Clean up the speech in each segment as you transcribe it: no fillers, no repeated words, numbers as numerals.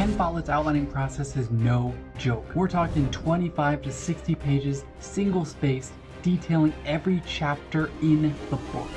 Ken Follet's outlining process is no joke. We're talking 25 to 60 pages, single-spaced, detailing every chapter in the book.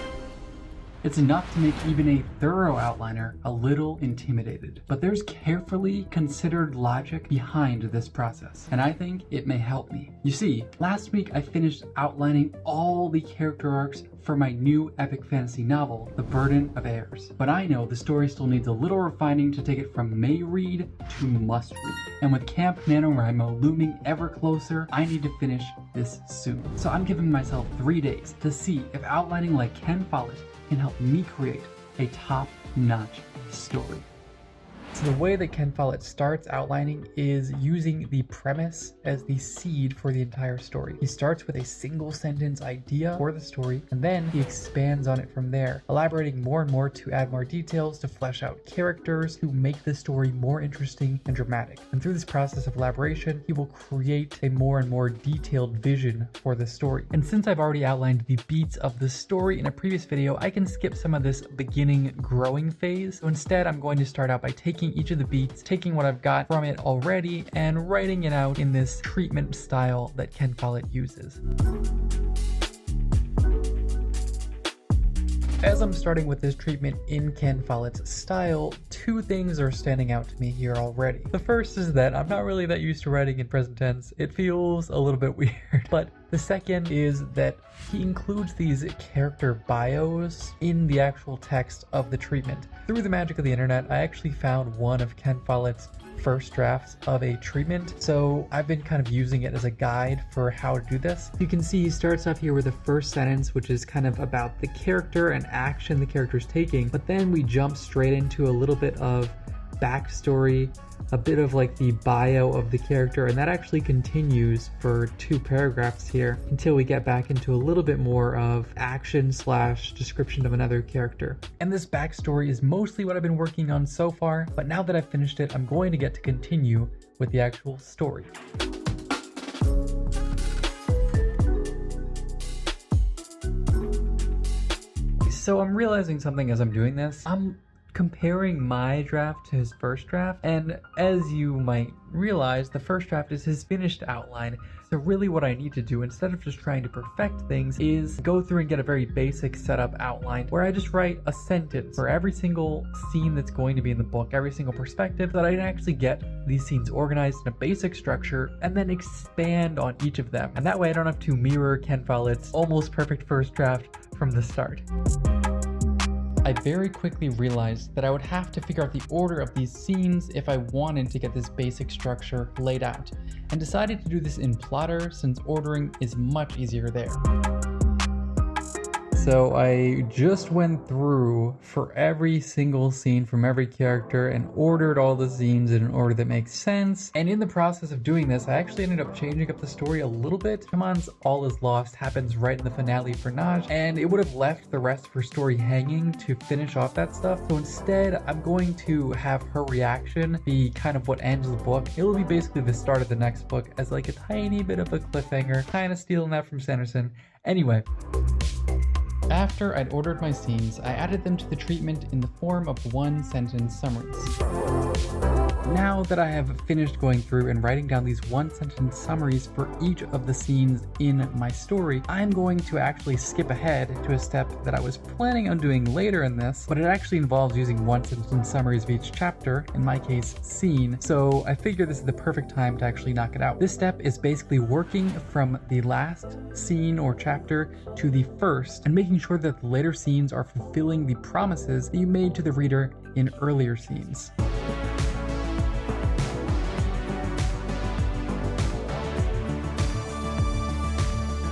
It's enough to make even a thorough outliner a little intimidated. But there's carefully considered logic behind this process, and I think it may help me. You see, last week I finished outlining all the character arcs for my new epic fantasy novel, The Burden of Heirs. But I know the story still needs a little refining to take it from may read to must read. And with Camp NaNoWriMo looming ever closer, I need to finish this soon. So I'm giving myself 3 days to see if outlining like Ken Follet can help me create a top-notch story. So the way that Ken Follet starts outlining is using the premise as the seed for the entire story. He starts with a single sentence idea for the story, and then he expands on it from there, elaborating more and more to add more details, to flesh out characters, to make the story more interesting and dramatic. And through this process of elaboration, he will create a more and more detailed vision for the story. And since I've already outlined the beats of the story in a previous video, I can skip some of this beginning growing phase. So instead, I'm going to start out by taking each of the beats, taking what I've got from it already, and writing it out in this treatment style that Ken Follet uses. As I'm starting with this treatment in Ken Follet's style, 2 things are standing out to me here already. The first is that I'm not really that used to writing in present tense. It feels a little bit weird. But the second is that he includes these character bios in the actual text of the treatment. Through the magic of the internet, I actually found one of Ken Follet's first drafts of a treatment, so I've been kind of using it as a guide for how to do this. You can see he starts off here with the first sentence, which is kind of about the character and action the character's taking, but then we jump straight into a little bit of backstory, a bit of like the bio of the character, and that actually continues for 2 paragraphs here until we get back into a little bit more of action / description of another character. And this backstory is mostly what I've been working on so far, but now that I've finished it, I'm going to get to continue with the actual story. So I'm realizing something as I'm doing this. I'm comparing my draft to his first draft, and as you might realize, the first draft is his finished outline. So really what I need to do, instead of just trying to perfect things, is go through and get a very basic setup outline where I just write a sentence for every single scene that's going to be in the book, every single perspective, so that I can actually get these scenes organized in a basic structure and then expand on each of them. And that way I don't have to mirror Ken Follet's almost perfect first draft from the start. I very quickly realized that I would have to figure out the order of these scenes if I wanted to get this basic structure laid out, and decided to do this in Plotter since ordering is much easier there. So I just went through for every single scene from every character and ordered all the scenes in an order that makes sense. And in the process of doing this, I actually ended up changing up the story a little bit. Timon's All Is Lost happens right in the finale for Naj, and it would have left the rest of her story hanging to finish off that stuff. So instead, I'm going to have her reaction be kind of what ends the book. It'll be basically the start of the next book as like a tiny bit of a cliffhanger, kind of stealing that from Sanderson. Anyway. After I'd ordered my scenes, I added them to the treatment in the form of 1-sentence summaries. Now that I have finished going through and writing down these 1-sentence summaries for each of the scenes in my story, I'm going to actually skip ahead to a step that I was planning on doing later in this, but it actually involves using 1-sentence summaries of each chapter, in my case, scene, so I figured this is the perfect time to actually knock it out. This step is basically working from the last scene or chapter to the first, and making sure that the later scenes are fulfilling the promises that you made to the reader in earlier scenes.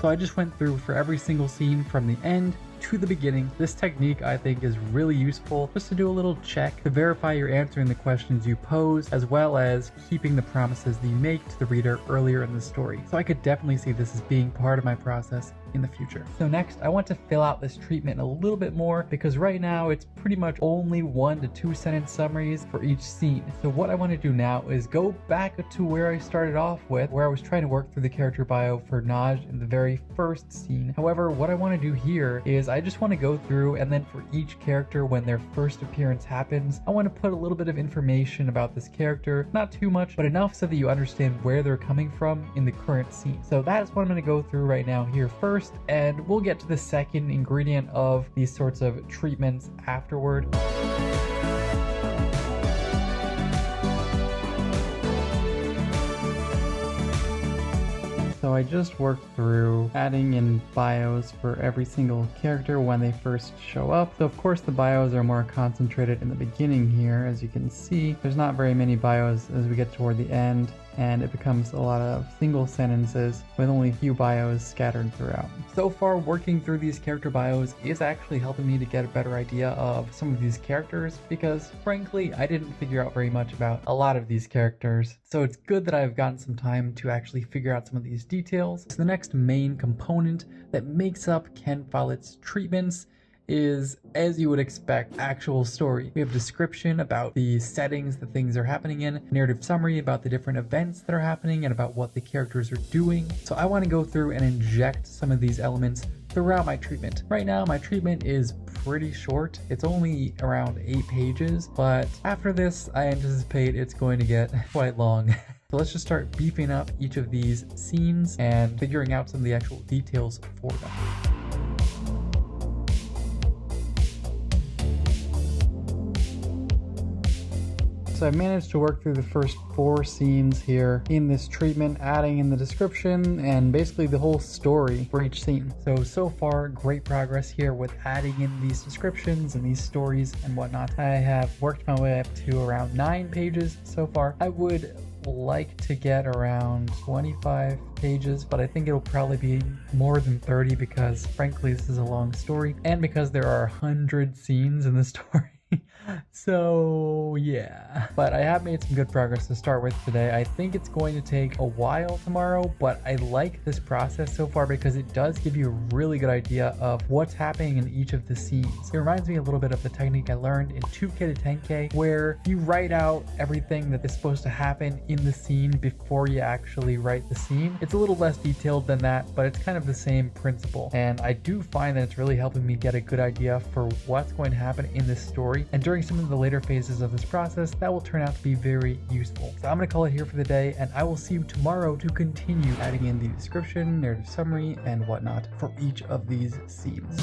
So I just went through for every single scene from the end to the beginning. This technique I think is really useful just to do a little check to verify you're answering the questions you pose, as well as keeping the promises that you make to the reader earlier in the story. So I could definitely see this as being part of my process in the future. So next, I want to fill out this treatment a little bit more because right now it's pretty much only 1 to 2 sentence summaries for each scene. So what I want to do now is go back to where I started off with, where I was trying to work through the character bio for Naj in the very first scene. However, what I want to do here is I just want to go through, and then for each character when their first appearance happens, I want to put a little bit of information about this character, not too much, but enough so that you understand where they're coming from in the current scene. So that is what I'm going to go through right now here first, and we'll get to the second ingredient of these sorts of treatments afterward. So I just worked through adding in bios for every single character when they first show up. So of course the bios are more concentrated in the beginning here. As you can see, there's not very many bios as we get toward the end, and it becomes a lot of single sentences with only a few bios scattered throughout. So far, working through these character bios is actually helping me to get a better idea of some of these characters because frankly, I didn't figure out very much about a lot of these characters. So it's good that I've gotten some time to actually figure out some of these details. So the next main component that makes up Ken Follet's treatments is, as you would expect, actual story. We have description about the settings that things are happening in, narrative summary about the different events that are happening and about what the characters are doing. So I want to go through and inject some of these elements throughout my treatment. Right now, my treatment is pretty short. It's only around 8 pages, but after this, I anticipate it's going to get quite long. So let's just start beefing up each of these scenes and figuring out some of the actual details for them. So I managed to work through the first 4 scenes here in this treatment, adding in the description and basically the whole story for each scene. So far, great progress here with adding in these descriptions and these stories and whatnot. I have worked my way up to around 9 pages so far. I would like to get around 25 pages, but I think it'll probably be more than 30 because frankly, this is a long story and because there are 100 scenes in the story. So yeah, but I have made some good progress to start with today. I think it's going to take a while tomorrow, but I like this process so far because it does give you a really good idea of what's happening in each of the scenes. It reminds me a little bit of the technique I learned in 2K to 10K, where you write out everything that is supposed to happen in the scene before you actually write the scene. It's a little less detailed than that, but it's kind of the same principle. And I do find that it's really helping me get a good idea for what's going to happen in this story. And during some of the later phases of this process, that will turn out to be very useful. So I'm going to call it here for the day, and I will see you tomorrow to continue adding in the description, narrative summary, and whatnot for each of these scenes.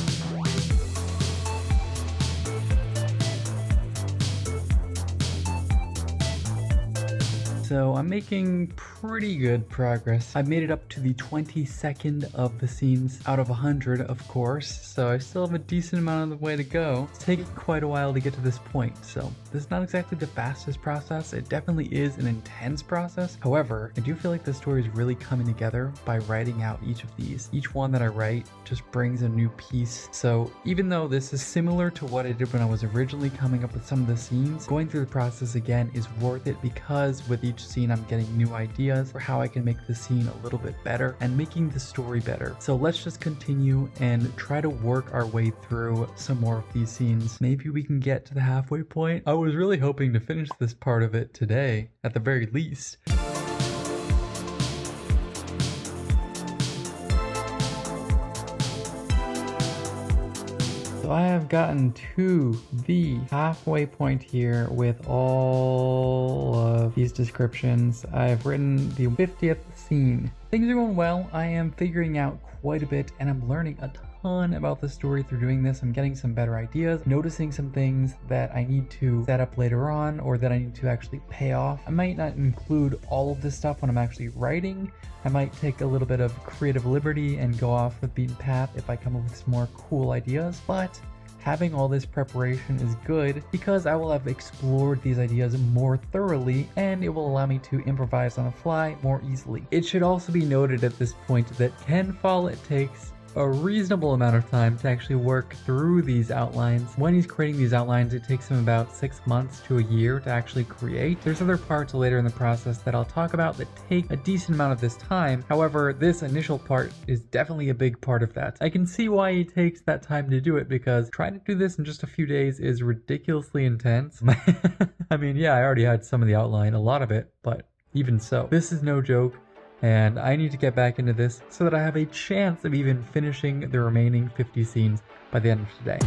So I'm making pretty good progress. I've made it up to the 22nd of the scenes out of 100, of course, so I still have a decent amount of the way to go. It's taken quite a while to get to this point, so this is not exactly the fastest process. It definitely is an intense process. However, I do feel like the story is really coming together by writing out each of these. Each one that I write just brings a new piece. So even though this is similar to what I did when I was originally coming up with some of the scenes, going through the process again is worth it because with each scene I'm getting new ideas for how I can make the scene a little bit better and making the story better. So let's just continue and try to work our way through some more of these scenes. Maybe we can get to the halfway point. I was really hoping to finish this part of it today, at the very least. So I have gotten to the halfway point here with all of these descriptions. I've written the 50th scene. Things are going well. I am figuring out quite a bit and I'm learning a ton about the story through doing this. I'm getting some better ideas, noticing some things that I need to set up later on or that I need to actually pay off. I might not include all of this stuff when I'm actually writing. I might take a little bit of creative liberty and go off the beaten path if I come up with some more cool ideas, but having all this preparation is good because I will have explored these ideas more thoroughly and it will allow me to improvise on the fly more easily. It should also be noted at this point that Ken Follet takes a reasonable amount of time to actually work through these outlines. When he's creating these outlines, it takes him about 6 months to a year to actually create. There's other parts later in the process that I'll talk about that take a decent amount of this time. However, this initial part is definitely a big part of that. I can see why he takes that time to do it, because trying to do this in just a few days is ridiculously intense. I mean, yeah, I already had some of the outline, a lot of it, but even so, this is no joke, and I need to get back into this so that I have a chance of even finishing the remaining 50 scenes by the end of today.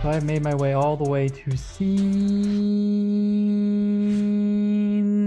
So I've made my way all the way to scene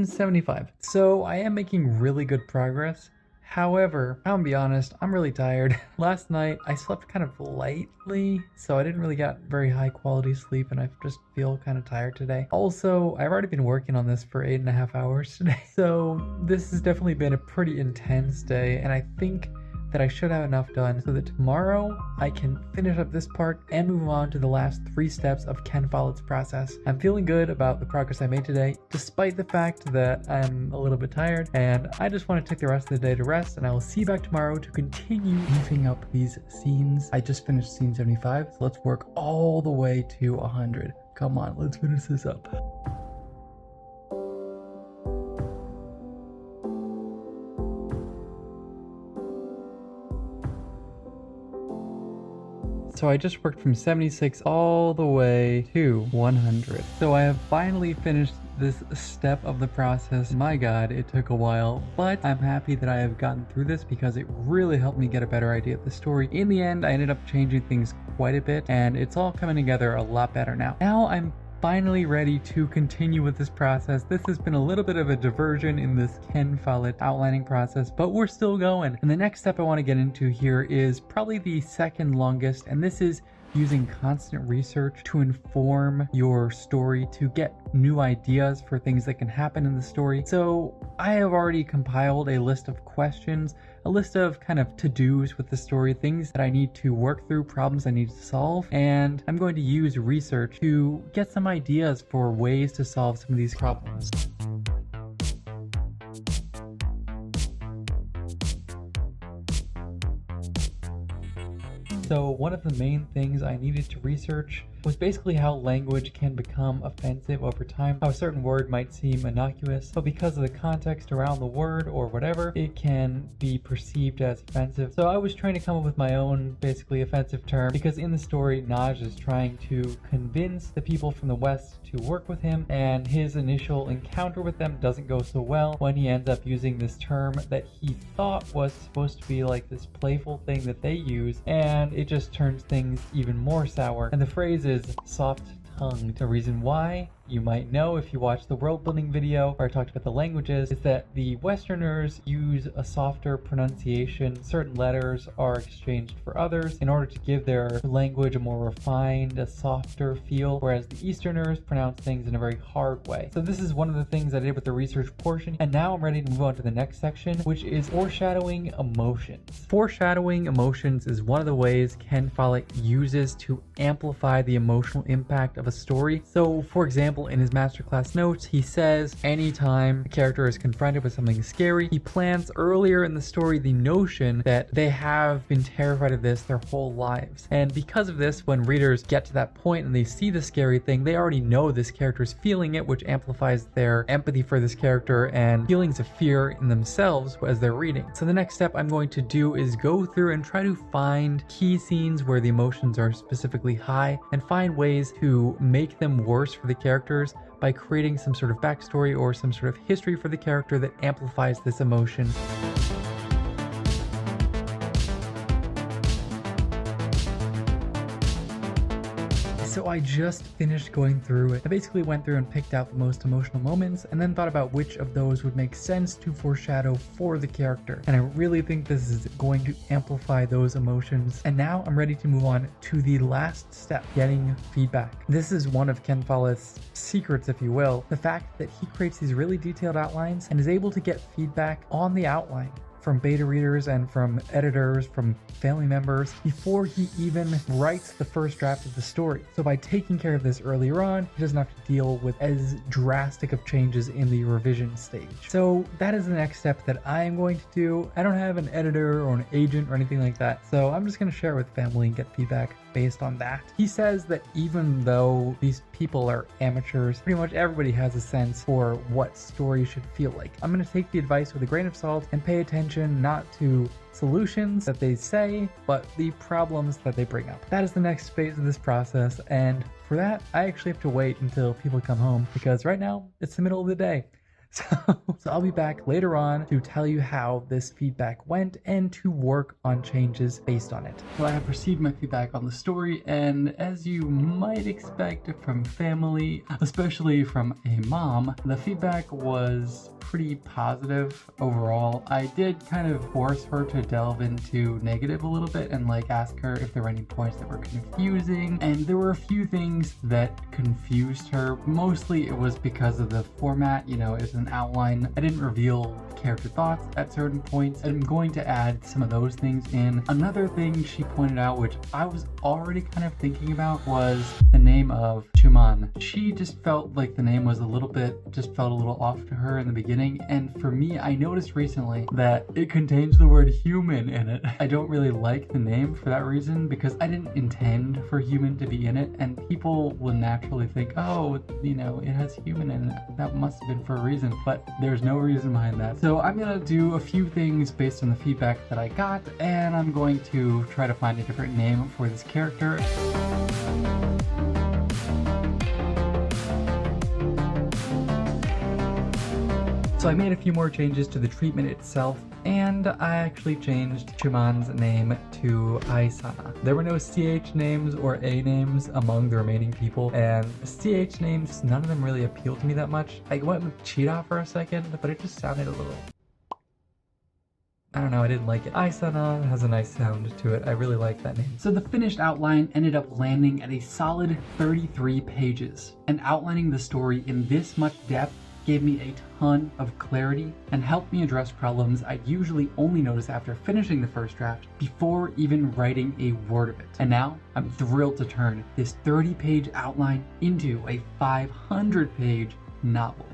75. So I am making really good progress. However, I'm gonna be honest, I'm really tired. Last night, I slept kind of lightly, so I didn't really get very high quality sleep, and I just feel kind of tired today. Also, I've already been working on this for 8.5 hours today, so this has definitely been a pretty intense day, and I think that I should have enough done so that tomorrow I can finish up this part and move on to the last 3 steps of Ken Follet's process. I'm feeling good about the progress I made today, despite the fact that I'm a little bit tired, and I just want to take the rest of the day to rest, and I will see you back tomorrow to continue beefing up these scenes. I just finished scene 75, so let's work all the way to 100. Come on, let's finish this up. So I just worked from 76 all the way to 100. So I have finally finished this step of the process. My God, it took a while, but I'm happy that I have gotten through this because it really helped me get a better idea of the story. In the end, I ended up changing things quite a bit, and it's all coming together a lot better now. Now I'm finally ready to continue with this process. This has been a little bit of a diversion in this Ken Follet outlining process, but we're still going. And the next step I want to get into here is probably the second longest, and this is using constant research to inform your story, to get new ideas for things that can happen in the story. So I have already compiled a list of questions, a list of kind of to-dos with the story, things that I need to work through, problems I need to solve, and I'm going to use research to get some ideas for ways to solve some of these problems. So one of the main things I needed to research was basically how language can become offensive over time, how a certain word might seem innocuous, but because of the context around the word or whatever, it can be perceived as offensive. So I was trying to come up with my own basically offensive term, because in the story, Naj is trying to convince the people from the West to work with him, and his initial encounter with them doesn't go so well when he ends up using this term that he thought was supposed to be like this playful thing that they use, and it just turns things even more sour. And the phrase is soft-tongued. The reason why, you might know if you watched the world building video where I talked about the languages, is that the Westerners use a softer pronunciation. Certain letters are exchanged for others in order to give their language a more refined, a softer feel, whereas the Easterners pronounce things in a very hard way. So this is one of the things I did with the research portion, and now I'm ready to move on to the next section, which is foreshadowing emotions. Foreshadowing emotions is one of the ways Ken Follet uses to amplify the emotional impact of a story. So for example, in his masterclass notes, he says anytime a character is confronted with something scary, he plants earlier in the story the notion that they have been terrified of this their whole lives. And because of this, when readers get to that point and they see the scary thing, they already know this character is feeling it, which amplifies their empathy for this character and feelings of fear in themselves as they're reading. So the next step I'm going to do is go through and try to find key scenes where the emotions are specifically high and find ways to make them worse for the characters by creating some sort of backstory or some sort of history for the character that amplifies this emotion. So I just finished going through it. I basically went through and picked out the most emotional moments and then thought about which of those would make sense to foreshadow for the character. And I really think this is going to amplify those emotions. And now I'm ready to move on to the last step, getting feedback. This is one of Ken Follet's secrets, if you will, the fact that he creates these really detailed outlines and is able to get feedback on the outline from beta readers and from editors, from family members, before he even writes the first draft of the story. So by taking care of this earlier on, he doesn't have to deal with as drastic of changes in the revision stage. So that is the next step that I am going to do. I don't have an editor or an agent or anything like that, so I'm just going to share it with family and get feedback based on that. He says that even though these people are amateurs, pretty much everybody has a sense for what stories should feel like. I'm going to take the advice with a grain of salt and pay attention not to solutions that they say, but the problems that they bring up. That is the next phase of this process, and for that, I actually have to wait until people come home, because right now, it's the middle of the day. So I'll be back later on to tell you how this feedback went and to work on changes based on it. Well, I have received my feedback on the story, and as you might expect from family, especially from a mom, the feedback was pretty positive overall. I did kind of force her to delve into negative a little bit and ask her if there were any points that were confusing, and there were a few things that confused her. Mostly it was because of the format, it's an outline. I didn't reveal character thoughts at certain points. I'm going to add some of those things in. Another thing she pointed out, which I was already kind of thinking about, was the name of Chuman. She just felt like the name was a little off to her in the beginning, and for me, I noticed recently that it contains the word human in it. I don't really like the name for that reason, because I didn't intend for human to be in it, and people will naturally think, oh, it has human in it. That must have been for a reason, but there's no reason behind that. So I'm gonna do a few things based on the feedback that I got, and I'm going to try to find a different name for this character. So I made a few more changes to the treatment itself, and I actually changed Chuman's name to Aisana. There were no CH names or A names among the remaining people, and CH names, none of them really appealed to me that much. I went with Cheetah for a second, but it just sounded a little... I don't know, I didn't like it. Aisana has a nice sound to it. I really like that name. So the finished outline ended up landing at a solid 33 pages, and outlining the story in this much depth gave me a ton of clarity and helped me address problems I'd usually only notice after finishing the first draft before even writing a word of it. And now I'm thrilled to turn this 30-page outline into a 500-page novel.